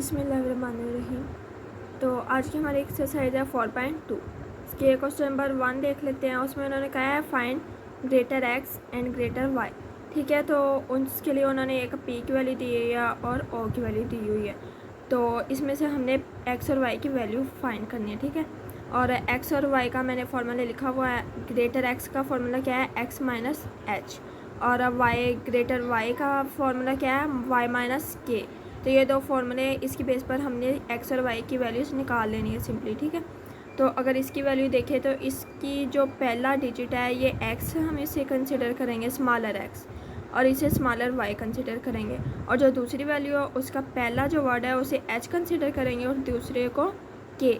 बिस्मिल्लाहिर्रहमानिर्रहीम। तो आज की हमारी एक्सरसाइज है 4.2। इसके क्वेश्चन नंबर 1 देख लेते हैं। उसमें उन्होंने कहा है find greater x and greater y. ठीक है, तो उसके लिए उन्होंने एक पी की वैल्यू दी हुई है और ओ की वैल्यू दी हुई है। तो इसमें से हमने एक्स और वाई की वैल्यू फाइंड करनी है। ठीक है, और एक्स और वाई का मैंने फार्मूला लिखा हुआ है। ग्रेटर एक्स का फार्मूला क्या है, एक्स माइनस एच, और वाई ग्रेटर वाई का फार्मूला क्या है, वाई माइनस के। तो ये दो फार्मूले, इसकी बेस पर हमने एक्स और वाई की वैल्यूज निकाल लेनी है सिंपली। ठीक है, तो अगर इसकी वैल्यू देखें तो इसकी जो पहला डिजिट है ये एक्स, हम इसे कंसिडर करेंगे स्मॉलर एक्स, और इसे स्मॉलर वाई कंसिडर करेंगे। और जो दूसरी वैल्यू है उसका पहला जो वर्ड है उसे एच कंसिडर करेंगे और दूसरे को के।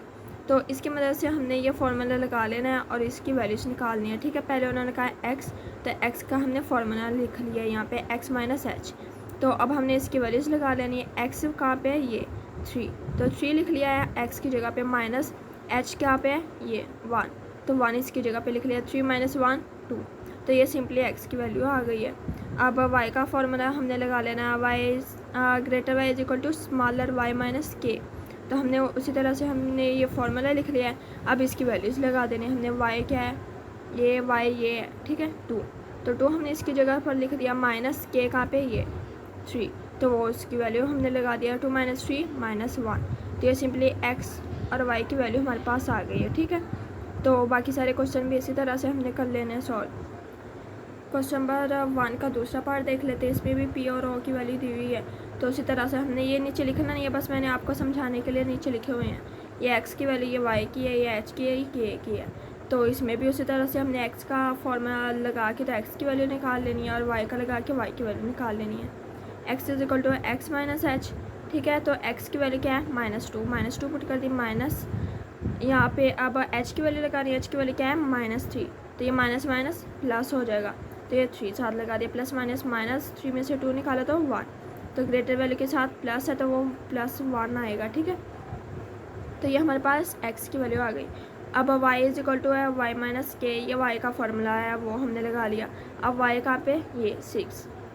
तो इसकी मदद से हमने ये फार्मूला लगा लेना है और इसकी वैल्यूज निकालनी है। ठीक है, पहले उन्होंने कहा एक्स, तो एक्स का हमने फार्मूला लिख लिया है यहाँ पे, एक्स माइनस एच। तो अब हमने इसकी वैल्यूज लगा लेनी है। एक्स कहाँ पे है, ये 3, तो 3 लिख लिया है एक्स की जगह पे, माइनस एच कहाँ पे है, ये 1, तो 1 इसकी जगह पे लिख लिया। 3 माइनस 1 2, तो ये सिंपली एक्स की वैल्यू आ गई है। अब वाई का फार्मूला हमने लगा लेना है, y greater y is equal to smaller y minus k. तो हमने उसी तरह से हमने ये फार्मूला लिख लिया है। अब इसकी वैल्यूज़ लगा देनी। हमने वाई क्या है, ये वाई ये है, ठीक है 2, तो 2 हमने इसकी जगह पर लिख दिया, माइनस के कहाँ पे, ये 3, तो वो उसकी वैल्यू हमने लगा दिया 2 माइनस 3 माइनस 1। तो ये सिंपली एक्स और वाई की वैल्यू हमारे पास आ गई है। ठीक है, तो बाकी सारे क्वेश्चन भी इसी तरह से हमने कर लेने हैं सॉल्व। क्वेश्चन नंबर 1 का दूसरा पार्ट देख लेते हैं। इसमें भी पी और ओ की वैल्यू दी हुई है। तो उसी तरह से हमने ये नीचे लिखना नहीं है, बस मैंने आपको समझाने के लिए नीचे लिखे हुए हैं। ये एक्स की वैल्यू, ये वाई की है, ये एच की है, ये के की है। तो इसमें भी उसी तरह से हमने एक्स का फॉर्मूला लगा के तो एक्स की वैल्यू निकाल लेनी है और वाई का लगा के वाई की वैल्यू निकाल लेनी है। X is equal to x minus h. ठीक है, तो एक्स की वैल्यू क्या है, -2, -2 पुट कर दी, माइनस यहाँ पे अब एच की वैल्यू लगानी है। एच की वैल्यू क्या है, -3, तो ये माइनस माइनस प्लस हो जाएगा, तो ये 3 साथ लगा दिया, प्लस माइनस, -3 में से 2 निकाला तो 1, तो ग्रेटर वैल्यू के साथ प्लस है तो वो +1 आएगा। ठीक है, तो ये हमारे पास x की वैल्यू आ गई। अब y इज इक्वल टू है y माइनस के, ये y का फार्मूला है वो हमने लगा लिया। अब y कहाँ पे, ये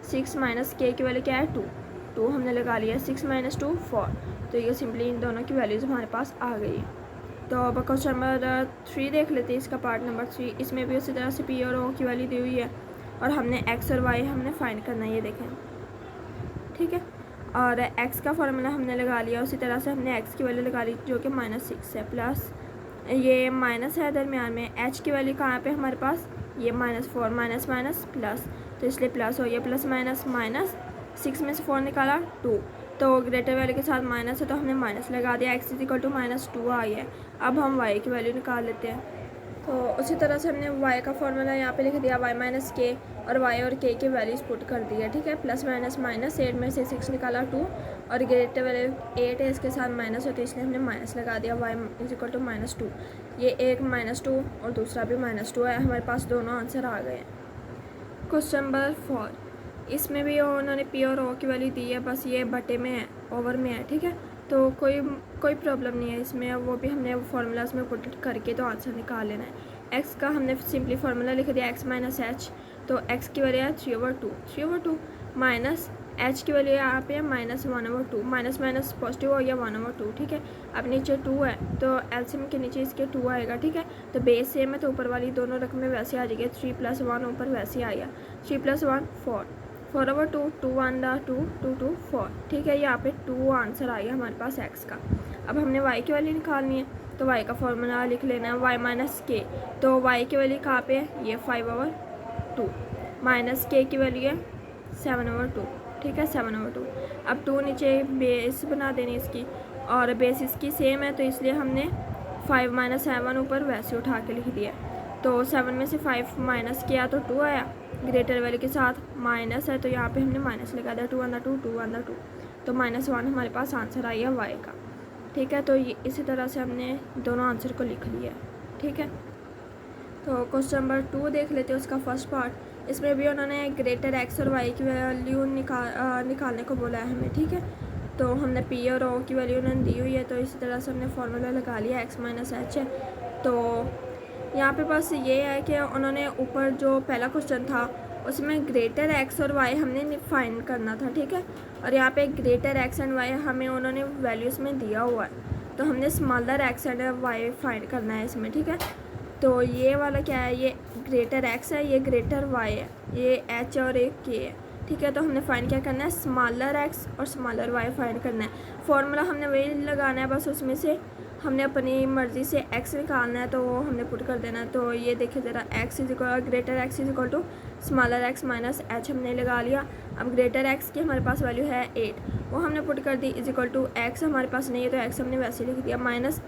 6 माइनस के की वैल्यू क्या है, 2 हमने लगा लिया, 6 माइनस 2 4, तो ये सिंपली इन दोनों की वैल्यूज़ हमारे पास आ गई है। तो अब क्वेश्चन नंबर 3 देख लेते हैं, इसका पार्ट नंबर 3। इसमें भी उसी तरह से p और o की वैल्यू दी हुई है और हमने x और y हमने फाइंड करना है, ये देखें। ठीक है, और x का फार्मूला हमने लगा लिया। उसी तरह से हमने x की वैल्यू लगा ली जो कि -6 है, प्लस ये माइनस है दरमियान में, h की वैल्यू कहाँ पे हमारे पास, ये -4, माइनस माइनस प्लस, तो इसलिए प्लस हो गया, प्लस माइनस, -6 में से 4 निकाला 2, तो ग्रेटर वैल्यू के साथ माइनस है तो हमने माइनस लगा दिया। x इज इक्वल टू -2 आई है। अब हम y की वैल्यू निकाल लेते हैं। तो उसी तरह से हमने y का फार्मूला यहाँ पे लिख दिया, y माइनस के, और y और k की वैल्यूज पुट कर दी है। ठीक है, प्लस माइनस माइनस, 8 में से 6 निकाला 2, और ग्रेटर वैल्यू 8 है, इसके साथ माइनस होती है इसलिए हमने माइनस लगा दिया, y इज इक्वल टू -2। ये एक -2 और दूसरा भी -2 है, हमारे पास दोनों आंसर आ गए हैं। क्वेश्चन नंबर 4, इसमें भी उन्होंने पी और ओ की वैल्यू दी है, बस ये बटे में है, ओवर में है। ठीक है, तो कोई प्रॉब्लम नहीं है इसमें, वो भी हमने फार्मूलाज में पुट करके तो आंसर निकाल लेना है। एक्स का हमने सिंपली फार्मूला लिख दिया, एक्स माइनस एच, तो एक्स की वैल्यू है 3/2 माइनस एच की वैल्यू यहाँ पे है -1/2, माइनस माइनस पॉजिटिव हो गया 1/2। ठीक है, अब नीचे 2 है तो एलसीएम के नीचे इसके 2 आएगा। ठीक है, तो बेस सेम है तो ऊपर वाली दोनों रकमें वैसे आ जाएगी, 3 + 1 ऊपर वैसे आ गया, 3 + 1 4, 4/2, 2 1 2 2 2 4। ठीक है, यहाँ पे 2 आंसर आ गया हमारे पास एक्स का। अब हमने वाई की वैल्यू निकालनी है, तो वाई का फार्मूला लिख लेना है, वाई माइनस के, तो वाई की वैल्यू कहाँ पे है, ये 5/2, माइनस के की वैल्यू है 7/2। ठीक है, 7/2। अब 2 नीचे बेस बना देनी इसकी, और बेस इसकी सेम है तो इसलिए हमने 5 - 7 ऊपर वैसे उठा के लिख दिया। तो 7 में से 5 माइनस किया तो 2 आया, ग्रेटर वैल्यू के साथ माइनस है तो यहाँ पे हमने माइनस लगा दिया, 2/2 2/2, तो -1 हमारे पास आंसर आई है वाई का। ठीक है, तो ये इसी तरह से हमने दोनों आंसर को लिख लिया है। ठीक है, तो क्वेश्चन नंबर 2 देख लेते हैं, उसका फर्स्ट पार्ट। इसमें भी उन्होंने ग्रेटर एक्स और वाई की वैल्यू निकालने को बोला है हमें। ठीक है, तो हमने पी और ओ की वैल्यू उन्होंने दी हुई है, तो इसी तरह से हमने फार्मूला लगा लिया, एक्स माइनस एच है। तो यहाँ पे बस ये है कि उन्होंने ऊपर जो पहला क्वेश्चन था उसमें ग्रेटर एक्स और वाई हमने फाइंड करना था, ठीक है। और यहाँ पे ग्रेटर एक्स एंड वाई हमें उन्होंने वैल्यूज़ में दिया हुआ है, तो हमने smaller x and y find करना है इसमें, ठीक है। तो ये वाला क्या है, ये ग्रेटर एक्स है, ये ग्रेटर वाई है, ये एच और एक के है, ठीक है। तो हमने फाइंड क्या करना है, स्मॉलर एक्स और स्मॉलर वाई फाइंड करना है। फॉर्मूला हमने वही लगाना है, बस उसमें से हमने अपनी मर्ज़ी से एक्स निकालना है, तो वो हमने पुट कर देना है। तो ये देखिए ज़रा, x is equal greater x is equal to smaller x minus h हमने लगा लिया। अब ग्रेटर एक्स की हमारे पास वैल्यू है 8, वो हमने पुट कर दी, इज इक्वल टू एक्स हमारे पास नहीं है तो एक्स हमने वैसे लिख दिया, माइनस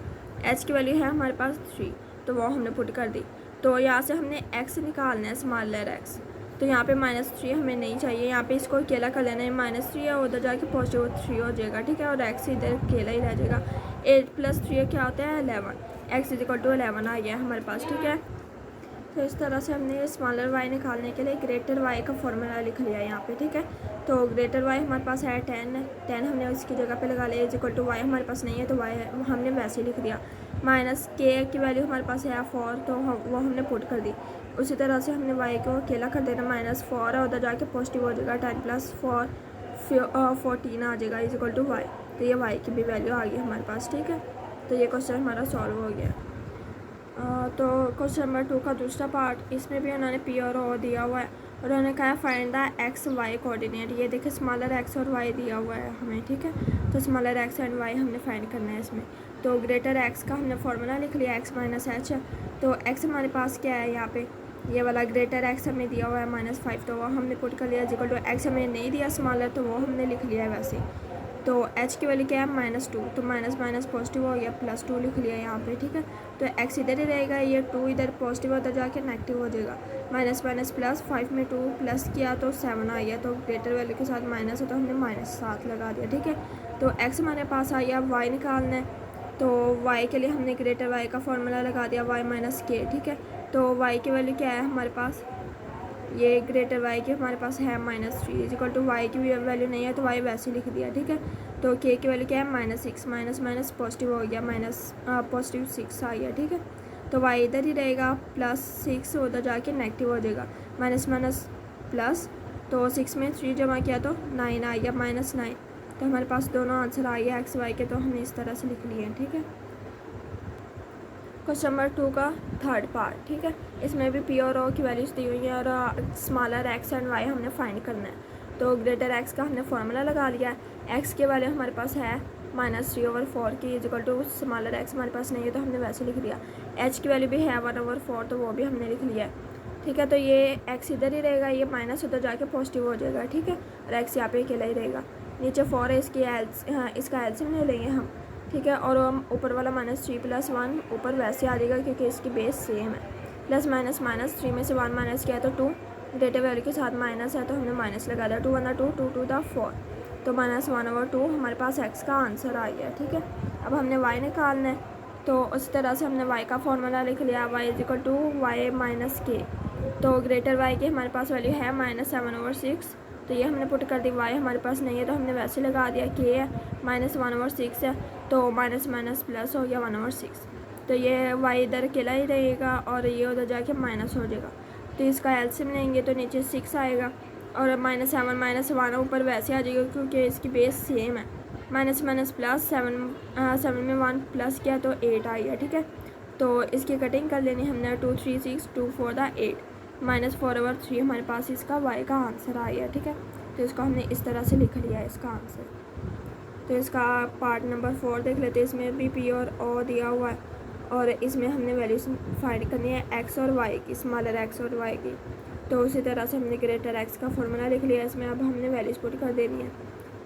एच की वैल्यू है हमारे पास 3, तो वो हमने पुट कर दी। तो यहाँ से हमने एक्स निकालना है, स्मॉलर एक्स। तो यहाँ पे -3 हमें नहीं चाहिए, यहाँ पे इसको अकेला कर लेना है, -3 है, उधर जाके पॉजिटिव 3 हो जाएगा, ठीक है। और एक्स इधर अकेला ही रह जाएगा। 8 + 3 क्या होता है 11, एक्स इज इक्वल टू 11 आ गया हमारे पास, ठीक है। तो इस तरह से हमने स्मॉलर वाई निकालने के लिए ग्रेटर वाई का फॉर्मूला लिख लिया यहाँ पे, ठीक है। तो ग्रेटर वाई हमारे पास है 10 हमने उसकी जगह पे लगा लिया, इज इक्वल टू वाई हमारे पास नहीं है तो वाई हमने वैसे ही लिख दिया। माइनस के की वैल्यू हमारे पास है 4, तो वो हमने पुट कर दी। उसी तरह से हमने वाई को अकेला कर देना, -4 है, उधर जाके पॉजिटिव हो जाएगा, 10 + 4 14 आ जाएगा, इज इक्वल टू वाई। तो ये वाई की भी वैल्यू आ गई हमारे पास, ठीक है। तो ये क्वेश्चन हमारा सॉल्व हो गया। तो क्वेश्चन नंबर 2 का दूसरा पार्ट, इसमें भी उन्होंने पी और ओ दिया हुआ है और उन्होंने कहा find the x y coordinate. ये देखिए स्मॉलर एक्स और वाई दिया हुआ है हमें, ठीक है। तो स्मॉलर एक्स एंड वाई हमने फाइंड करना है इसमें। तो ग्रेटर एक्स का हमने फार्मूला लिख लिया, एक्स माइनस एच। तो एक्स हमारे पास क्या है यहाँ पे, ये वाला ग्रेटर एक्स हमें दिया हुआ है -5, तो वो हमने पुट कर लिया, इक्वल टू एक्स हमें नहीं दिया स्मॉलर, तो वो हमने लिख लिया है वैसे। तो एच की वैल्यू क्या है -2, तो माइनस माइनस पॉजिटिव हो गया, +2 लिख लिया यहाँ पे, ठीक है। तो एक्स इधर ही रहेगा, ये 2 इधर पॉजिटिव उधर जाके नेगेटिव हो जाएगा, माइनस माइनस प्लस, 5 में 2 प्लस किया तो 7 आ गया, तो ग्रेटर वैल्यू के साथ माइनस है तो हमने -7 लगा दिया, ठीक है। तो एक्स हमारे पास आ गया, वाई निकालना है, तो वाई के लिए हमने ग्रेटर वाई का फॉर्मूला लगा दिया, वाई माइनस के, ठीक है। तो वाई की वैल्यू क्या है हमारे पास, ये ग्रेटर वाई की हमारे पास है -3, इज इक्वल टू वाई की वैल्यू नहीं है तो वाई वैसे लिख दिया, ठीक है। तो के की वैल्यू क्या है -6, माइनस माइनस पॉजिटिव हो गया, पॉजिटिव 6 आ गया, ठीक है। तो वाई इधर ही रहेगा, +6 उधर जाके नेगेटिव हो जाएगा, माइनस माइनस प्लस, तो 6 में 3 जमा किया तो 9 आ गया, -9। तो हमारे पास दोनों आंसर आ गया एक्स वाई के, तो हमने इस तरह से लिख लिए हैं, ठीक है। क्वेश्चन नंबर 2 का थर्ड पार्ट, ठीक है। इसमें भी पी और ओ की वैल्यूज़ दी हुई हैं और स्मॉलर एक्स एंड वाई हमने फाइंड करना है। तो ग्रेटर एक्स का हमने फार्मूला लगा लिया है, एक्स की वैल्यू हमारे पास है -3/4 की, is equal to smaller x हमारे पास नहीं है तो हमने वैसे लिख दिया। एच की वैल्यू भी है 1/4, तो वो भी हमने लिख लिया है, ठीक है। तो ये एक्स इधर ही रहेगा, ये माइनस उधर जाके पॉजिटिव हो जाएगा, ठीक है। और एक्स यहाँ पे अकेला ही रहेगा, नीचे 4 है, इसका एलसीएम ले लेंगे हम, ठीक है। और हम ऊपर वाला -3 + 1 ऊपर वैसे आ जाएगा क्योंकि इसकी बेस सेम है, प्लस माइनस -3 में से 1 माइनस किया तो 2, ग्रेटर वैल्यू के साथ माइनस है तो हमने माइनस लगा दिया, 2 × 2 2 × 2 = 4, तो -1/2 हमारे पास एक्स का आंसर आ गया, ठीक है। अब हमने वाई निकालना है, तो उस तरह से हमने वाई का फॉर्मूला लिख लिया, y is equal to y minus k. तो ग्रेटर वाई की हमारे पास वैल्यू है -7/6, तो ये हमने पुट कर दी, वाई हमारे पास नहीं है तो हमने वैसे लगा दिया, के है -1/6 है, तो माइनस माइनस प्लस हो गया 1/6। तो ये वाई इधर अकेला ही रहेगा और ये उधर जाके माइनस हो जाएगा, तो इसका एलसीएम लेंगे तो नीचे 6 आएगा और -7 -1 ऊपर वैसे आ जाएगा क्योंकि इसकी बेस सेम है, माइनस माइनस प्लस, 7 में 1 प्लस किया तो 8 आ गया, ठीक है। तो इसकी कटिंग कर लेनी हमने, 2 3 6 2 4 8, -4/3 हमारे पास इसका वाई का आंसर आ गया, ठीक है। तो इसको हमने इस तरह से लिख लिया है इसका आंसर। तो इसका पार्ट नंबर 4 देख लेते हैं, इसमें भी पी और ओ दिया हुआ है और इसमें हमने वैल्यूज फाइंड करनी है एक्स और वाई की, स्मॉलर एक्स और वाई की। तो उसी तरह से हमने ग्रेटर एक्स का फॉर्मूला लिख लिया, इसमें अब हमने वैल्यूज पुट कर देनी है।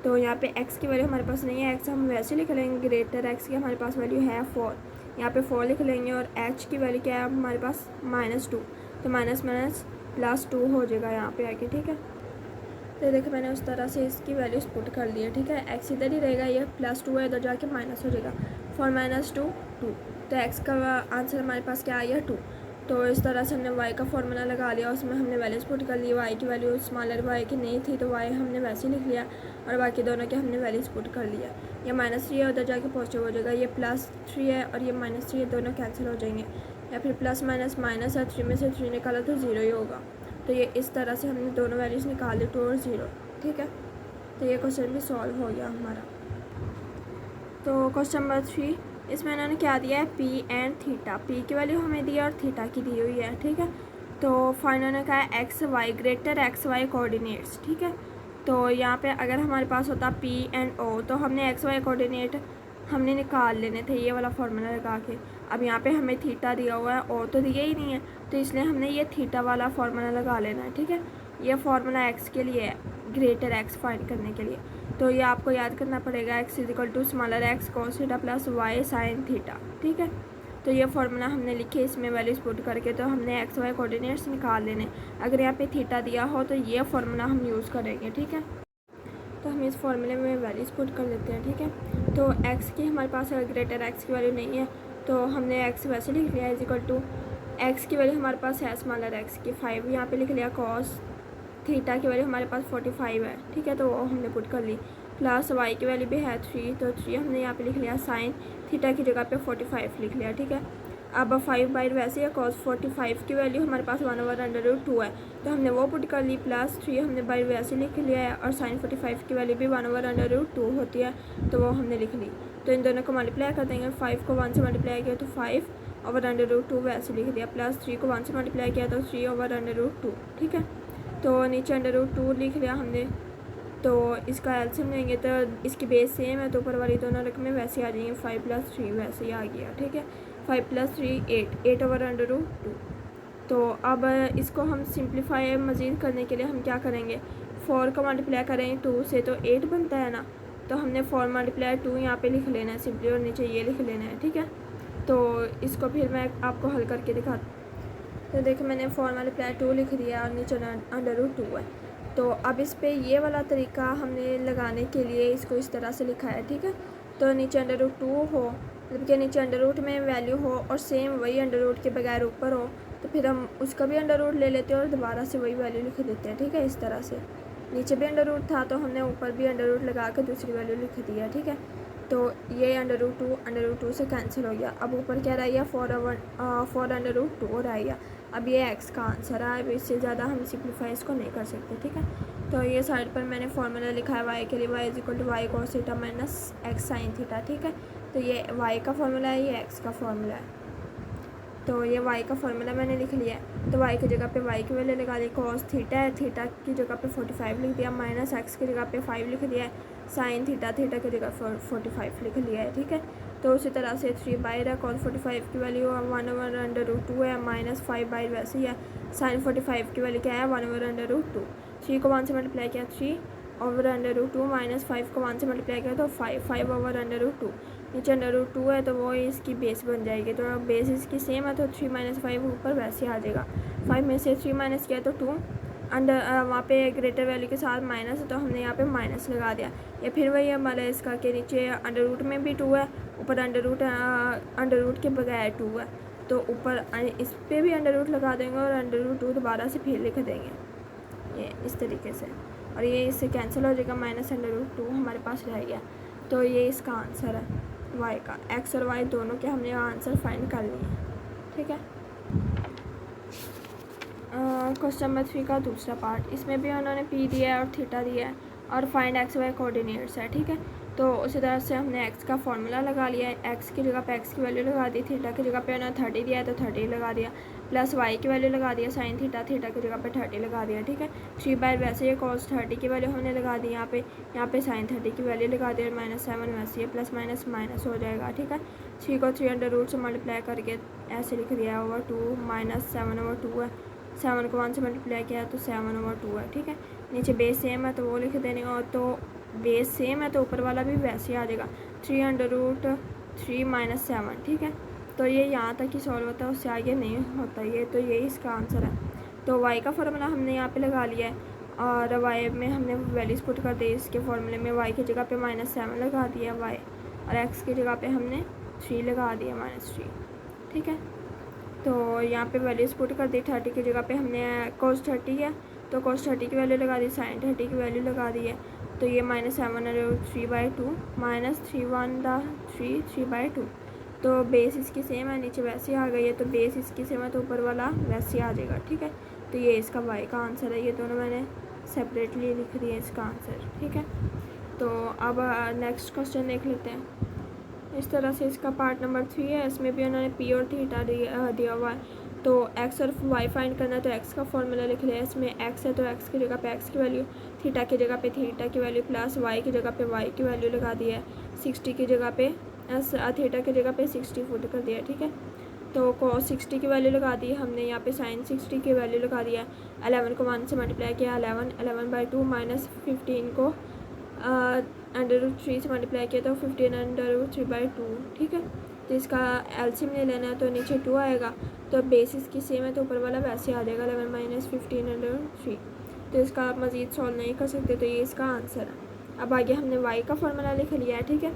तो यहाँ पे एक्स की वैल्यू हमारे पास नहीं है, एक्स हम वैसे लिख लेंगे, ग्रेटर एक्स की हमारे पास वैल्यू है 4, यहाँ पे 4 लिख लेंगे और एच की वैल्यू क्या है हमारे पास -2, तो माइनस माइनस +2 हो जाएगा यहाँ पे आके, ठीक है। तो देखो मैंने उस तरह से इसकी वैल्यूज पुट कर दी है, ठीक है। एक्स इधर ही रहेगा, ये +2 है, इधर जाके माइनस हो जाएगा, 4 - 2 2, तो एक्स का आंसर हमारे पास क्या आया 2। तो इस तरह से हमने वाई का फॉर्मूला लगा लिया, उसमें हमने वैल्यूज पुट कर ली, वाई की वैल्यू स्मॉलर वाई की नहीं थी तो वाई हमने वैसे लिख लिया और बाकी दोनों के हमने वैल्यूज पुट कर लिया। ये -3 है, उधर जाके पॉजिटिव हो जाएगा, ये +3 है और ये -3 है, दोनों कैंसिल हो जाएंगे, या फिर प्लस माइनस माइनस है, 3 में से 3 निकाला तो 0 ही होगा। तो ये इस तरह से हमने दोनों वैल्यूज़ निकाल दी 2 और 0, ठीक है। तो ये क्वेश्चन भी सॉल्व हो गया हमारा। तो क्वेश्चन नंबर 3, इसमें इन्होंने क्या दिया है, पी एंड थीटा। पी की वैल्यू हमें दी है और थीटा की दी हुई है, ठीक है। तो फाइंड इन्होंने कहा है x y greater x y coordinates, ठीक है। तो यहाँ पे अगर हमारे पास होता पी एंड ओ तो हमने एक्स वाई कोऑर्डिनेट हमने निकाल लेने थे ये वाला फार्मूला लगा के। अब यहाँ पे हमें थीटा दिया हुआ है, ओ तो दिया ही नहीं है, तो इसलिए हमने ये थीटा वाला फार्मूला लगा लेना है, ठीक है। ये फार्मूला एक्स के लिए है, ग्रेटर एक्स फाइंड करने के लिए। तो ये आपको याद करना पड़ेगा, x is equal to smaller x cos theta plus y sine theta, ठीक है। तो ये फार्मूला हमने लिखे, इसमें वैल्यूज पुट करके तो हमने एक्स वाई कोऑर्डिनेट्स निकाल लेने। अगर यहाँ पे थीटा दिया हो तो ये फार्मूला हम यूज़ करेंगे, ठीक है। तो हम इस फार्मूले में वैल्यूज पुट कर लेते हैं, ठीक है। तो एक्स की हमारे पास अगर ग्रेटर एक्स की वैल्यू नहीं है तो हमने एक्स वैसे लिख लिया इज इक्वल टू एक्स की वैल्यू हमारे पास है स्मॉलर एक्स की 5, यहाँ पे लिख लिया कॉस थीटा की वैल्यू हमारे पास 45 है, ठीक है। तो वो हमने पुट कर ली, प्लस वाई की वैल्यू भी है 3, तो 3 हमने यहाँ पे लिख लिया, साइन थीटा की जगह पे 45 लिख लिया, ठीक है। अब 5 बाई वैसे है, कॉस 45 की वैल्यू हमारे पास 1/√2 है, तो हमने वो पुट कर ली, प्लस 3 हमने बाई वैसे लिख लिया है, और साइन 45 की वैल्यू भी 1/√2 होती है, तो वो हमने लिख ली। तो इन दोनों को मल्टीप्लाई कर देंगे, 5 को 1 से मल्टीप्लाई किया तो 5/√2 वैसे लिख दिया, प्लस 3 को 1 से मल्टीप्लाई किया तो 3/√2, ठीक है। तो नीचे √2 लिख लिया हमने। तो इसका एलसीएम लेंगे तो इसकी बेस सेम है, तो ऊपर वाली दोनों रकमें वैसे आ जाएंगी, 5 + 3 वैसे ही आ गया, ठीक है। 5 + 3 8/√2। तो अब इसको हम सिंप्लीफाई मज़ीद करने के लिए हम क्या करेंगे, 4 को मल्टीप्लाई करें 2 से तो 8 बनता है ना, तो हमने 4 × 2 यहाँ पे लिख लेना है सिंपली, और नीचे ये लिख लेना है, ठीक है। तो इसको फिर मैं आपको हल करके दिखाती। तो देखो मैंने 4 × 2 लिख दिया और नीचे √2 है। तो अब इस पे ये वाला तरीका हमने लगाने के लिए इसको इस तरह से लिखा है, ठीक है। तो नीचे √2 हो, मतलब कि नीचे अंडर में वैल्यू हो और सेम वही अंडर के बगैर ऊपर हो, तो फिर हम उसका भी अंडर ले लेते हैं और दोबारा से वही वैल्यू लिख देते हैं, ठीक है। इस तरह से नीचे भी अंडर था तो हमने ऊपर भी अंडर लगा कर दूसरी वैल्यू लिख दिया, ठीक है। तो ये √2 से कैंसिल हो गया। अब ऊपर क्या रह गया, 4/√2 रह गया। अब ये एक्स का आंसर है, अब इससे ज़्यादा हम सिंप्लीफाई इसको नहीं कर सकते, ठीक है। तो ये साइड पर मैंने फार्मूला लिखा है वाई के लिए, y is equal to y cos theta minus x sine theta, ठीक है। तो ये वाई का फार्मूला है, ये एक्स का फार्मूला है। तो ये वाई का फार्मूला मैंने लिख लिया है, तो वाई की जगह पे वाई की वैल्यू लगा दी, कॉस थीटा है, थीटा की जगह पे 45 लिख दिया, माइनस एक्स की जगह पे 5 लिख दिया है, साइन थीटा की जगह 45 लिख लिया है, ठीक है। तो उसी तरह से 3 बाई है, कॉस 45 की वैल्यू 1/√2 है, माइनस 5 बाई वैसे ही है, साइन 45 की वैल्यू क्या है 1/√2। 3 को 1 से मल्टीप्लाई किया 3/√2, माइनस 5 को 1 से मल्टीप्लाई किया तो 5/√2। नीचे √2 है तो वो इसकी बेस बन जाएगी, तो बेस इसकी सेम है तो 3 - 5 ऊपर वैसे आ जाएगा। 5 में से 3 माइनस किया तो 2, वहाँ पे ग्रेटर वैल्यू के साथ माइनस है तो हमने यहाँ पे माइनस लगा दिया। या फिर वही हमारा इसका कि नीचे अंडर में भी 2 है, ऊपर अंडर के बगैर 2 है, तो ऊपर इस पर भी अंडर लगा देंगे और √2 दोबारा से फिर लिख देंगे, ये इस तरीके से, और ये इससे कैंसिल हो जाएगा, माइनस √2 हमारे पास रह गया। तो ये इसका आंसर है वाई का, एक्स और वाई दोनों के हमने आंसर फाइंड कर लिए, ठीक है। क्वेश्चन नंबर 3 का दूसरा पार्ट, इसमें भी उन्होंने पी दिया है और थीटा दिया है और फाइंड एक्स वाई कोऑर्डिनेट्स है, ठीक है। तो उसी तरह से हमने एक्स का फार्मूला लगा लिया है, एक्स की जगह पे एक्स की वैल्यू लगा दी, थीटा की जगह पे उन्होंने 30 दिया है तो 30 लगा दिया, प्लस वाई की वैल्यू लगा दिया, साइन थीटा की जगह पे 30 लगा दिया, ठीक है। 3 बाय वैसे ये कॉस 30 की वैल्यू हमने लगा दी, यहाँ पे साइन 30 की वैल्यू लगा दी, और -7 वैसे ये प्लस माइनस माइनस हो जाएगा, ठीक है। 3 को 3 अंडर से मल्टीप्लाई करके ऐसे लिख दिया ओवर 2, -7/2 है, 7 को 1 से मल्टीप्लाई किया तो 7/2 है, ठीक है। नीचे बेस सेम है तो वो लिख देने, और तो बेस सेम है तो ऊपर वाला भी वैसे ही आ जाएगा, 3√3 - 7, ठीक है। तो ये यहाँ तक ही सॉल्व होता है, उससे आगे नहीं होता ये, तो ये इसका आंसर है। तो वाई का फार्मूला हमने यहाँ पे लगा लिया है, और वाई में हमने वैल्यूज पुट कर दी, इसके फार्मूले में वाई की जगह पे -7 लगा दिया वाई, और एक्स की जगह पे हमने 3 लगा दिया -3, ठीक है। तो यहाँ पे वैल्यूज पुट कर दी, 30 की जगह पे हमने cos 30 है तो cos 30 की वैल्यू लगा दी, sin 30 की वैल्यू लगा दी है, तो ये -7/3/2 -3/3/2। तो बेस इसकी सेम है, नीचे वैसे आ गई है, तो बेस इसकी सेम है तो ऊपर वाला वैसे आ जाएगा, ठीक है। तो ये इसका y का आंसर है। ये दोनों मैंने सेपरेटली लिख दिए इसका आंसर, ठीक है। तो अब नेक्स्ट क्वेश्चन देख लेते हैं। इस तरह से इसका पार्ट नंबर 3 है। इसमें भी उन्होंने p और थीटा दिया हुआ है। तो x और y फाइंड करना है, तो x का फॉर्मूला लिख लिया। इसमें x है तो x की जगह पे x की वैल्यू, थीटा की जगह पे थीटा की वैल्यू, प्लस y की जगह पे y की वैल्यू लगा दी है। 60 की जगह पे थीटा की जगह पे 60 पुट कर दिया, ठीक है। तो cos 60 की वैल्यू लगा दी हमने, यहाँ पे sin 60 की वैल्यू लगा दिया है। 11 को 1 से मल्टीप्लाई किया, 11/2 माइनस 15 को √3 से मल्टीप्लाई किया तो 15/3/2, ठीक है। तो इसका एलसीएम ले लेना है, तो नीचे 2 आएगा। तो बेसिस की सेम है तो ऊपर वाला वैसे आ जाएगा 11 माइनस 15/3। तो इसका आप मज़ीद सॉल्व नहीं कर सकते, तो ये इसका आंसर है। अब आगे हमने y का फॉर्मूला लिख लिया है, ठीक है।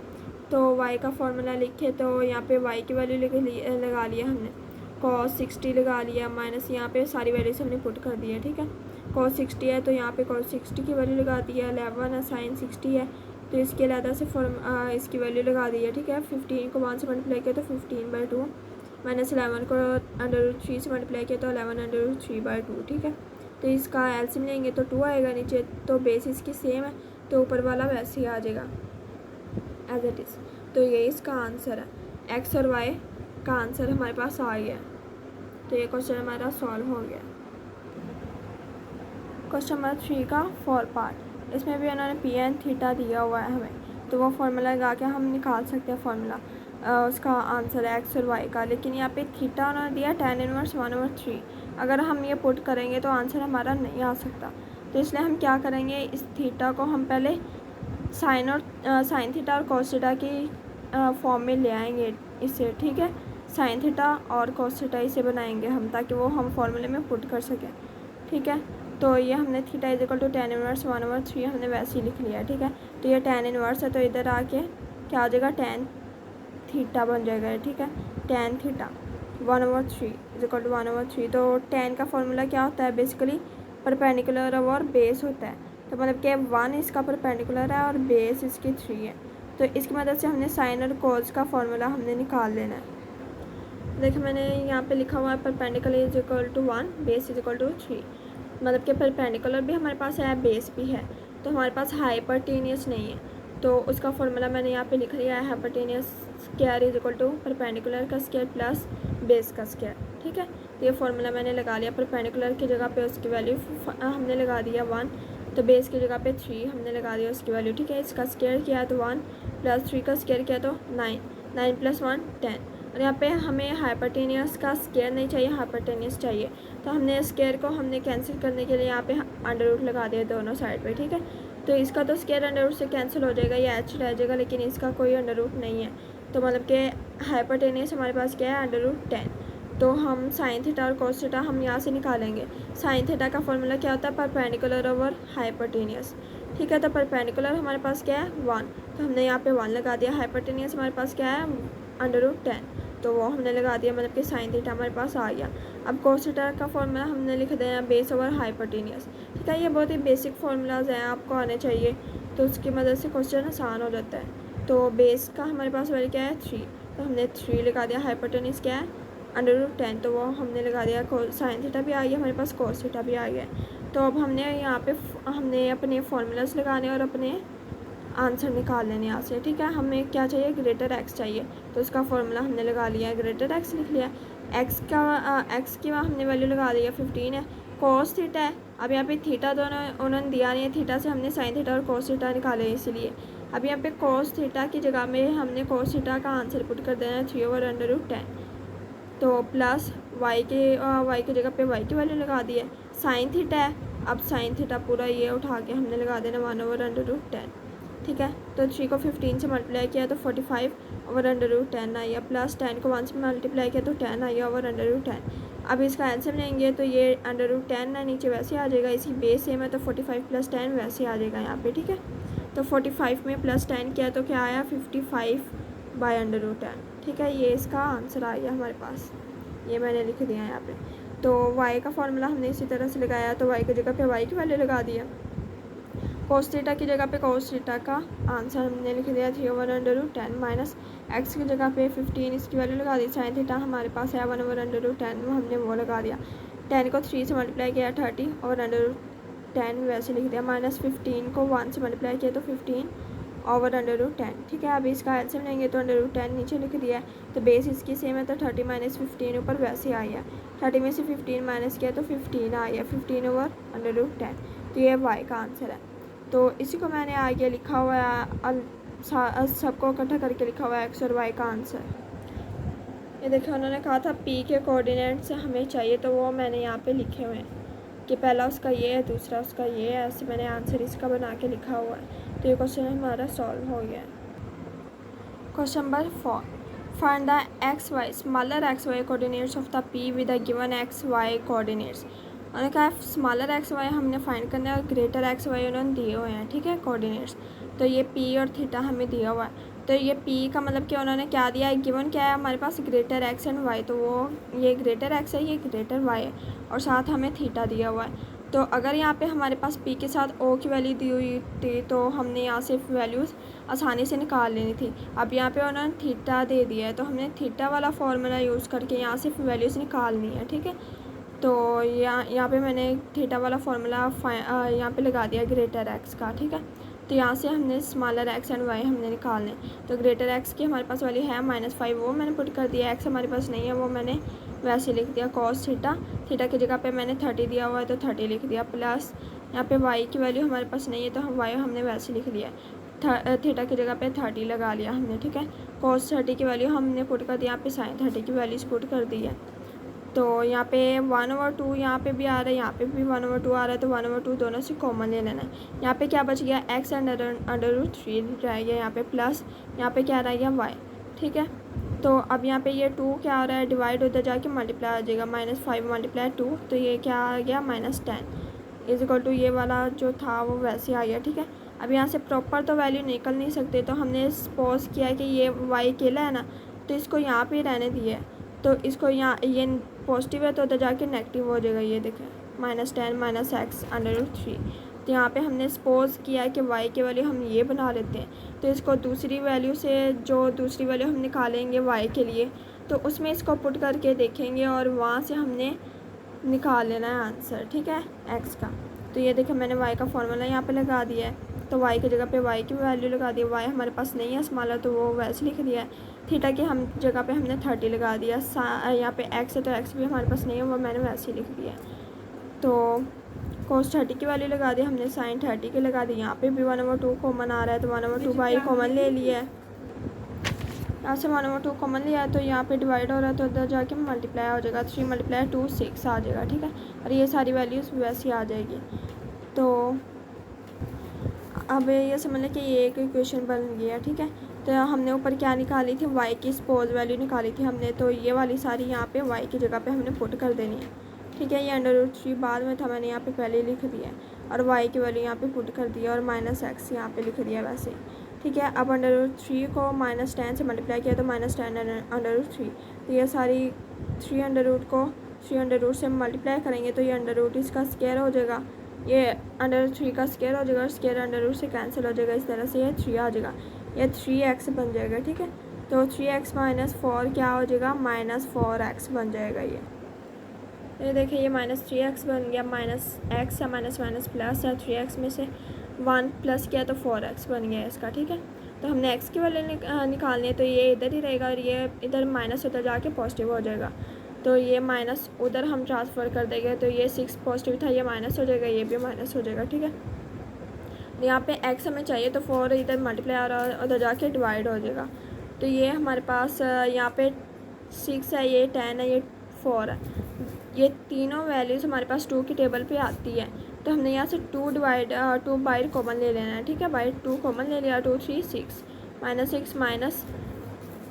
तो y का फॉर्मूला लिखे तो यहाँ पे y की वैल्यू लगा लिया हमने, cos 60 लगा लिया, माइनस यहाँ पे सारी वैल्यूज हमने पुट कर दी है, ठीक है। cos 60 है तो यहाँ पे cos 60 की वैल्यू लगा दी है। 11 है, sin 60 है तो इसके अलहदा से इसकी वैल्यू लगा दी है, ठीक है। 15 को 1 से मल्टीप्लाई किया तो 15/2, माइनस 11 को √3 से मल्टीप्लाई किया तो 11/3/2, ठीक है। तो इसका एलसीएम लेंगे तो 2 आएगा नीचे, तो बेसिस की सेम है तो ऊपर वाला वैसे ही आ जाएगा एज इट इज़। तो ये इसका आंसर है। एक्स और वाई का आंसर हमारे पास आ गया। तो ये क्वेश्चन हमारा सॉल्व हो गया। क्वेश्चन नंबर 3 का 4 पार्ट। इसमें भी उन्होंने पी एन थीटा दिया हुआ है हमें, तो वो फार्मूला लगा के हम निकाल सकते हैं फार्मूला, उसका आंसर है एक्स और वाई का। लेकिन यहाँ पे थीटा उन्होंने दिया tan इनवर्स 1/3। अगर हम ये पुट करेंगे तो आंसर हमारा नहीं आ सकता। तो इसलिए हम क्या करेंगे, इस थीटा को हम पहले साइन थीटा और कॉस थीटा की फॉर्म में ले आएंगे इसे, ठीक है। साइन थीटा और कॉस थीटा इसे बनाएंगे हम, ताकि वो हम फॉर्मूले में पुट कर सकें, ठीक है। तो ये हमने theta is equal to tan inverse 1/3 हमने वैसे ही लिख लिया, ठीक है। तो ये tan इनवर्स है तो इधर आके क्या हो जाएगा, tan थीटा बन जाएगा, ठीक है। tan theta 1/3 is equal to 1/3। तो tan का फॉर्मूला क्या होता है, बेसिकली परपेंडिकुलर और बेस होता है। तो मतलब कि 1 इसका परपेंडिकुलर है और बेस इसकी 3 है। तो इसकी मदद से हमने साइन और कॉस का फॉर्मूला हमने निकाल लेना है। देखिए मैंने यहाँ पे लिखा हुआ है perpendicular is equal to 1, base is equal to 3। मतलब कि परपेंडिकुलर भी हमारे पास है, बेस भी है, तो हमारे पास हाइपरटेनियस नहीं है। तो उसका फॉर्मूला मैंने यहाँ पे लिख लिया है, hypotenuse square is equal to perpendicular का स्क्वायर प्लस बेस का स्क्वायर, ठीक है। तो ये फार्मूला मैंने लगा लिया। परपेंडिकुलर की जगह पे उसकी वैल्यू हमने लगा दिया 1, तो बेस की जगह पे 3 हमने लगा दिया उसकी वैल्यू, ठीक है। इसका स्क्वायर किया तो 1 प्लस 3 का स्क्वायर किया तो 9, 9 + 1 10। और यहाँ पे हमें हाइपरटेनियस का स्क्वायर नहीं चाहिए, हाइपरटेनियस चाहिए। तो हमने स्क्वायर को हमने कैंसिल करने के लिए यहाँ पे अंडर रूट लगा दिया दोनों साइड पे, ठीक है। तो इसका तो स्क्वायर अंडर रूट से कैंसिल हो जाएगा, ये एच रह जाएगा, लेकिन इसका कोई अंडर रूट नहीं है। तो मतलब कि हाइपरटेनियस हमारे पास क्या है, अंडर रूट 10। तो हम साइन थीटा और कॉस थीटा हम यहाँ से निकालेंगे। साइन थीटा का फॉर्मूला क्या होता है, परपेंडिकुलर ओवर हाइपरटेनियस, ठीक है। तो परपेंडिकुलर हमारे पास क्या है 1, तो हमने यहाँ पे 1 लगा दिया। हाइपरटेनियस हमारे पास क्या है, अंडर रूट 10, तो वो हमने लगा दिया, मतलब कि साइन थीटा हमारे पास आ गया। अब कॉस थीटा का फॉर्मूला हमने लिख दिया बेस ओवर हाइपरटेनियस, ठीक है। ये बहुत ही बेसिक फार्मूलाज हैं, आपको आने चाहिए, तो उसकी मदद से क्वेश्चन आसान हो जाता है। तो बेस का हमारे पास वैल्यू क्या है 3, तो हमने 3 लगा दिया। हाइपरटेनियस क्या है अंडर रूट 10, तो वो हमने लगा दिया। साइन थीटा भी आ गया हमारे पास, कॉस थीटा भी आ गया। तो अब हमने यहाँ पे हमने अपने फार्मूलाज लगाने और अपने आंसर निकाल लेने यहाँ से, ठीक है। हमें क्या चाहिए, ग्रेटर एक्स चाहिए, तो उसका फॉर्मूला हमने लगा लिया है, ग्रेटर एक्स लिख लिया। एक्स की हमने वैल्यू लगा दी है 15 है। कॉस थीटा है, अब यहाँ पे थीटा दोनों उन्होंने दिया नहीं है, थीटा से हमने साइन थीटा और कॉस थीटा निकाले, इसलिए अब यहाँ पे कॉस थीटा की जगह में हमने कॉस थीटा का आंसर पुट कर देना है 3/√10। तो प्लस वाई की जगह पे वाई की वैल्यू लगा दी है। साइन थीटा है, अब साइन थीटा पूरा ये उठा के हमने लगा देना 1/√10, ठीक है। तो 3 को 15 से मल्टीप्लाई किया तो 45/√10 आया, प्लस 10 को 1 से मल्टीप्लाई किया तो 10 आया /√10। अब इसका आंसर लेंगे तो ये √10 ना नीचे वैसे आ जाएगा, इसी बेस सेम है, तो 45 + 10 वैसे आ जाएगा यहाँ पे, ठीक है। तो 45 में +10 किया तो क्या आया 55/√10, ठीक है। ये इसका आंसर आ गया हमारे पास, ये मैंने लिख दिया यहाँ पे। तो y का फॉर्मूला हमने इसी तरह से लगाया, तो y की जगह पे y की वैल्यू लगा दिया। कॉस थीटा की जगह पे कॉस थीटा का आंसर हमने लिख दिया 3/√10, माइनस x की जगह पे 15 इसकी वैल्यू लगा दी। साइन थीटा हमारे पास है 1/√10, हमने वो लगा दिया। 10 को 3 से मल्टीप्लाई किया 30 और √10 वैसे लिख दिया। -15 को 1 से मल्टीप्लाई किया तो 15 ओवर √10। ठीक है, अभी इसका एलसीएम लेंगे तो √10 नीचे लिख दिया है, तो बेस इसकी सेम है तो 30 - 15 ऊपर वैसे आई है। 30 में से 15 माइनस किया तो 15 आई है, 15 ओवर √10। तो ये y का आंसर है। तो इसी को मैंने आगे लिखा हुआ है, सबको इकट्ठा करके लिखा हुआ है x और y का आंसर। ये देखिए उन्होंने कहा था p के कोऑर्डिनेट्स हमें चाहिए, तो वो मैंने यहाँ पे लिखे हुए हैं कि पहला उसका ये है, दूसरा उसका ये है, ऐसे मैंने आंसर इसका बना के लिखा हुआ है। तो ये क्वेश्चन हमारा सॉल्व हो गया है। Question number 4, find the x y smaller x y coordinates of the P with the given x y coordinates. उन्होंने कहा स्मॉलर एक्स वाई हमने फाइंड करना है और ग्रेटर एक्स वाई उन्होंने दिए हुए हैं। ठीक है, कोऑर्डिनेट्स तो ये पी और थीटा हमें दिया हुआ है। तो ये पी का मतलब कि उन्होंने क्या दिया है, गिवन क्या है हमारे पास ग्रेटर एक्स एंड वाई, तो वो ये ग्रेटर एक्स है, ये ग्रेटर वाई है और साथ हमें थीटा दिया हुआ है। तो अगर यहाँ पे हमारे पास p के साथ o की वैल्यू दी हुई थी तो हमने यहाँ से वैल्यूज़ आसानी से निकाल लेनी थी। अब यहाँ पे उन्होंने थीटा दे दिया है तो हमने थीटा वाला फॉर्मूला यूज़ करके यहाँ से वैल्यूज़ निकालनी है। ठीक है, तो यहाँ पे मैंने थीटा वाला फार्मूला यहाँ पे लगा दिया ग्रेटर एक्स का। ठीक है, तो यहाँ से हमने स्मॉलर एक्स एंड वाई हमने निकालने। तो ग्रेटर एक्स की हमारे पास वैल्यू है -5, वो मैंने पुट कर दिया। एक्स हमारे पास नहीं है, वो मैंने वैसे लिख दिया कॉस थीटा। थीटा की जगह पे मैंने 30 दिया हुआ है तो 30 लिख दिया, प्लस यहाँ पे वाई की वैल्यू हमारे पास नहीं है तो हम वाई हमने वैसे लिख दिया। थीटा की जगह पे 30 लगा लिया हमने। ठीक है, कॉस 30 की वैल्यू हमने पुट कर दिया, यहाँ पे साइन 30 की वैल्यूज पुट कर दी है। तो यहाँ पे 1/2 यहाँ पे भी आ रहा है, यहाँ पे भी 1/2 आ रहा है, तो 1/2 दोनों से कॉमन ले लेना है। यहाँ पे क्या बच गया, x √3 रह गया यहाँ पे, प्लस यहाँ पे क्या रह गया y। ठीक है, तो अब यहाँ पे ये 2 क्या आ रहा है, डिवाइड उधर जाके मल्टीप्लाई आ जाएगा, -5 × 2, तो ये क्या आ गया -10 = ये वाला जो था वो वैसे आ गया। ठीक है, अब यहाँ से प्रॉपर तो वैल्यू निकल नहीं सकते, तो हमने सपोज किया कि ये y अकेला है ना, तो इसको यहाँ पे रहने दिए, तो इसको यहाँ ये पॉजिटिव है तो उधर जाके नेगेटिव हो जाएगा। ये देखें -10 - x √3। तो यहाँ पे हमने सपोज किया कि y की वैल्यू हम ये बना लेते हैं, तो इसको दूसरी वैल्यू से जो दूसरी वैल्यू हम निकालेंगे y के लिए, तो उसमें इसको पुट करके देखेंगे और वहाँ से हमने निकाल लेना है आंसर। ठीक है, x का। तो ये देखें मैंने y का फॉर्मूला यहाँ पे लगा दिया है, तो y की जगह पे y की वैल्यू लगा दी। y हमारे पास नहीं है स्मॉलर, तो वो वैसे लिख दिया है। थीटा की हम जगह पे हमने 30 लगा दिया। यहाँ पे x है तो x भी हमारे पास नहीं है, वो मैंने वैसे ही लिख दिया। तो cos 30 की वैल्यू लगा दी हमने, sin 30 की लगा दी। यहाँ पे भी 1/2 कॉमन आ रहा है तो 1/2 y कॉमन ले लिया है। यहाँ से 1/2 कॉमन लिया है तो यहाँ पे डिवाइड हो रहा है तो उधर जाके मल्टीप्लाई हो जाएगा, 3 × 2 6 आ जाएगा। ठीक है, और ये सारी वैल्यूज़ वैसी आ जाएगी। तो अब ये समझ लें कि ये एक इक्वेशन बन गया। ठीक है, तो हमने ऊपर क्या निकाली थी, y की सपोज वैल्यू निकाली थी हमने, तो ये वाली सारी यहाँ पे y की जगह पे हमने पुट कर देनी है। ठीक है, ये √3 बाद में था, मैंने यहाँ पे पहले लिख दिया है और y की वैल्यू यहाँ पे पुट कर दिया और -x यहाँ पे लिख दिया वैसे। ठीक है, अब √3 को -10 से मल्टीप्लाई किया तो -10 √3, तो ये सारी 3 को 3 से मल्टीप्लाई करेंगे तो ये √ इसका स्क्वायर हो जाएगा, ये √3 का स्क्वायर हो जाएगा और स्क्वायर √ से कैंसिल हो जाएगा। इस तरह से ये 3 आ जाएगा, ये 3x बन जाएगा। ठीक है, तो 3x - 4 क्या हो जाएगा, -4x बन जाएगा। ये देखिए ये -3x बन गया, -x है, माइनस प्लस है, 3x में से 1 प्लस किया तो 4x बन गया इसका। ठीक है, तो हमने x की वैल्यू निकालनी है, तो ये इधर ही रहेगा और ये इधर माइनस उधर जाके पॉजिटिव हो जाएगा, तो ये माइनस उधर हम ट्रांसफ़र कर देंगे, तो ये 6 पॉजिटिव था, ये माइनस हो जाएगा, ये भी माइनस हो जाएगा। ठीक है, यहाँ पे x हमें चाहिए तो 4 इधर मल्टीप्लाई आ रहा है, उधर जाके डिवाइड हो जाएगा। तो ये हमारे पास यहाँ पे 6 है, ये 10 है, ये 4 है, ये तीनों वैल्यूज़ हमारे पास 2 की टेबल पे आती है। तो हमने यहाँ से 2 बाई कॉमन ले लेना है। ठीक है, बाई 2 कॉमन ले लिया, 2 3 6 -6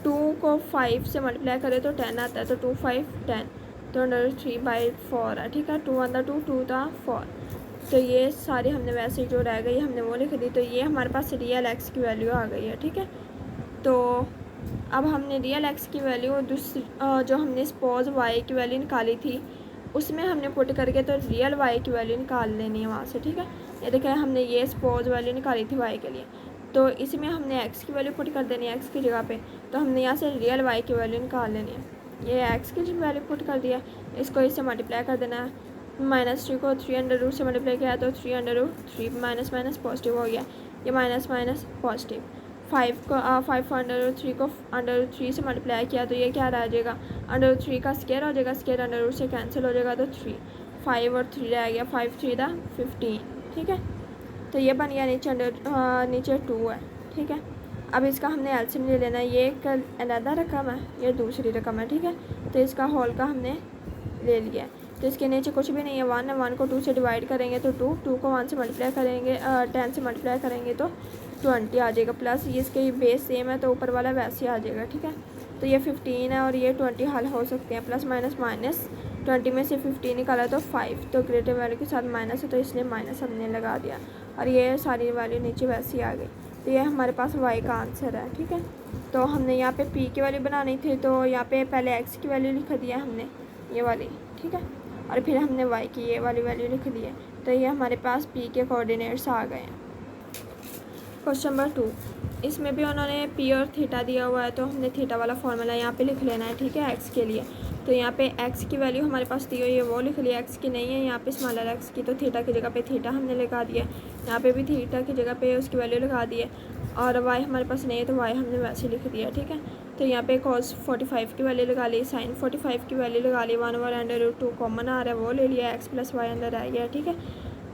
-2 को 5 से मल्टीप्लाई करें तो 10 आता है, तो 2 5 10, तो √3/4 है। ठीक है, 2 × 2 2 था 4, तो ये सारी हमने वैसे ही जो रह गई हमने वो लिख दी। तो ये हमारे पास रियल x की वैल्यू आ गई है। ठीक है, तो अब हमने रियल x की वैल्यू दूसरी जो हमने सपोज y की वैल्यू निकाली थी उसमें हमने पुट करके तो रियल y की वैल्यू निकाल लेनी है वहाँ से। ठीक है, ये देखिए हमने ये सपोज वैल्यू निकाली थी y के लिए, तो इसमें हमने x की वैल्यू पुट कर देनी है x की जगह पे, तो हमने यहाँ से रियल y की वैल्यू निकाल लेनी है। ये एक्स की वैल्यू पुट कर दिया, इसको इससे मल्टीप्लाई कर देना है। -3 को 3 अंडर रूट से मल्टीप्लाई किया तो 3 under root 3 minus minus positive हो गया, ये minus minus positive. 5 under root 3 को अंडर रूट 3 से मल्टीप्लाई किया तो ये क्या रह जाएगा, अंडर रूट 3 का स्क्वायर हो जाएगा, स्क्वायर अंडर रूट से कैंसिल हो जाएगा तो 3, 5 और 3 रह गया, 5 3 दा 15। ठीक है, तो ये बन गया, नीचे 2 है। ठीक है, अब इसका हमने एलसीएम ले लेना है, ये एक अलग रकम है, ये दूसरी रकम है। ठीक है, तो इसका होल का हमने ले लिया है, तो इसके नीचे कुछ भी नहीं है, 1 है, 1 को 2 से डिवाइड करेंगे तो 2 को 1 से मल्टीप्लाई करेंगे, 10 से मल्टीप्लाई करेंगे तो 20 आ जाएगा, प्लस ये इसके बेस सेम है तो ऊपर वाला वैसे ही आ जाएगा। ठीक है, तो ये 15 है और ये 20 हल हो सकते हैं, प्लस माइनस माइनस 20 में से 15 निकाला तो 5, तो ग्रेटर वैल्यू के साथ माइनस है तो इसलिए माइनस हमने लगा दिया और ये सारी वैल्यू नीचे वैसे ही आ गई, तो ये हमारे पास y का आंसर है। ठीक है, तो हमने यहाँ पे p की वैल्यू बनानी थी तो यहाँ पे पहले x की वैल्यू लिख दिया हमने, ये वाली। ठीक है, और फिर हमने y की ये वाली वैल्यू लिख दी है, तो ये हमारे पास p के कोऑर्डिनेट्स आ गए हैं। क्वेश्चन नंबर 2, इसमें भी उन्होंने p और थीटा दिया हुआ है, तो हमने थीटा वाला फॉर्मूला यहाँ पे लिख लेना है। ठीक है, x के लिए, तो यहाँ पे x की वैल्यू हमारे पास दी हुई है वो लिख लिया, x की नहीं है यहाँ पे स्मॉलर x की, तो थीटा की जगह पे थीटा हमने लगा दिया, यहाँ पे भी थीटा की जगह पे उसकी वैल्यू लगा दी है, और y हमारे पास नहीं है तो y हमने वैसे लिख दिया। ठीक है, तो यहाँ पे cos 45 की वैल्यू लगा ली, sin 45 की वैल्यू लगा ली, 1/√2 कॉमन आ रहा है वो ले लिया, x + y अंदर आ गया। ठीक है,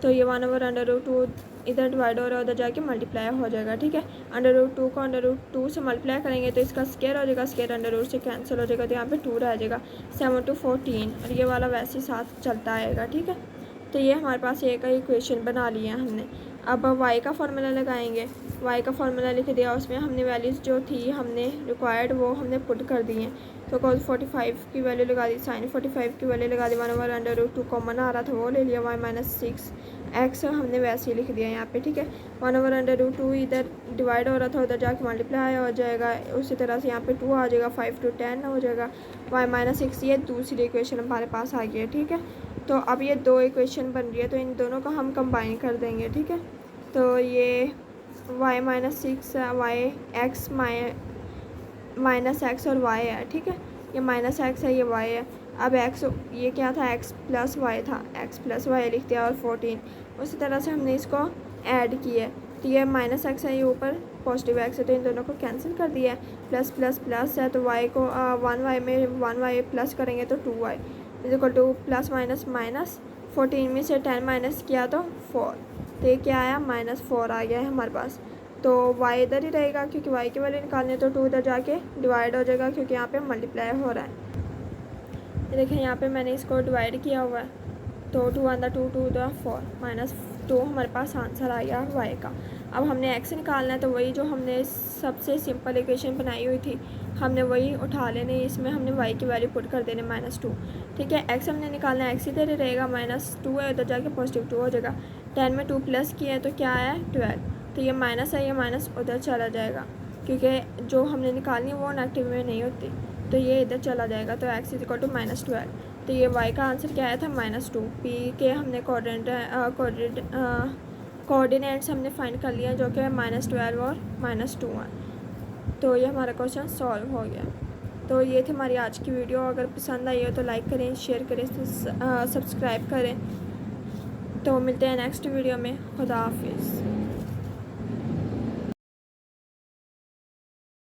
तो ये 1/√2 इधर डिवाइड हो रहा है, उधर जाके मल्टीप्लाई हो जाएगा। ठीक है, √2 को √2 से मल्टीप्लाई करेंगे तो इसका स्क्वायर हो जाएगा, स्क्वायर अंडर रूट से कैंसिल हो जाएगा, तो यहाँ पे 2 रह जाएगा, 7 × 14, और ये वाला वैसे ही साथ चलता आएगा। ठीक है, तो ये हमारे पास एक इक्वेशन बना लिया हमने। अब y का फार्मूला लगाएंगे, y का फार्मूला लिख दिया, उसमें हमने वैल्यूज़ जो थी हमने रिक्वायर्ड वो हमने पुट कर दी हैं, तो cos 45 की वैल्यू लगा दी, sin 45 की वैल्यू लगा दी, 1/√2 कॉमन आ रहा था वो ले लिया, y - 6 x हमने वैसे ही लिख दिया यहाँ पे। ठीक है, 1/√2 इधर डिवाइड हो रहा था, उधर जाके मल्टीप्लाई हो जाएगा, उसी तरह से यहाँ पे 2 आ जाएगा, 5 to 10 हो जाएगा, y - 6 ये दूसरी इक्वेशन हमारे पास आ गई है। ठीक है, तो अब ये 2 इक्वेशन बन रही है, तो इन दोनों को हम कंबाइन कर देंगे। ठीक है, तो ये y - 6 y x -x और y है। ठीक है, ये -x है, ये y है। अब x ये क्या था, x + y था, x + y लिख दिया, और 14 उसी तरह से हमने इसको ऐड किया, तो ये -x है, ये ऊपर पॉजिटिव x है, तो इन दोनों को कैंसिल कर दिया है, प्लस प्लस प्लस है, तो y को 1y में 1y प्लस करेंगे तो 2y = प्लस माइनस माइनस 14 में से 10 माइनस किया तो 4, तो ये क्या आया, -4 आ गया है हमारे पास। तो y इधर ही रहेगा क्योंकि y की वैल्यू निकालने, तो 2 इधर जाके डिवाइड हो जाएगा क्योंकि यहाँ पे मल्टीप्लाई हो रहा है। देखें यहाँ पे मैंने इसको डिवाइड किया हुआ है, तो 2 × 2 2 × 4 -2 हमारे पास आंसर आ गया y का। अब हमने x निकालना है, तो वही जो हमने सबसे सिंपल इक्वेशन बनाई हुई थी हमने वही उठा लेनी, इसमें हमने y की वैल्यू पुट कर देने -2। ठीक है, x हमने निकालना है, x इधर ही रहेगा, -2 है, उधर जाके +2 हो जाएगा, 10 में 2 प्लस किया है तो क्या आया 12, तो ये माइनस है, ये माइनस उधर चला जाएगा क्योंकि जो हमने निकालनी है वो नेगेटिव में नहीं होती, तो ये इधर चला जाएगा, तो x = -12, तो ये y का आंसर क्या आया था -2। p के हमने कोऑर्डिनेट्स हमने फाइंड कर लिया जो कि -12 और -2 है, तो ये हमारा क्वेश्चन सॉल्व हो गया। तो ये थी हमारी आज की वीडियो, अगर पसंद आई हो तो लाइक करें, शेयर करें, सब्सक्राइब करें। तो मिलते हैं नेक्स्ट वीडियो में, खुदा हाफिज़।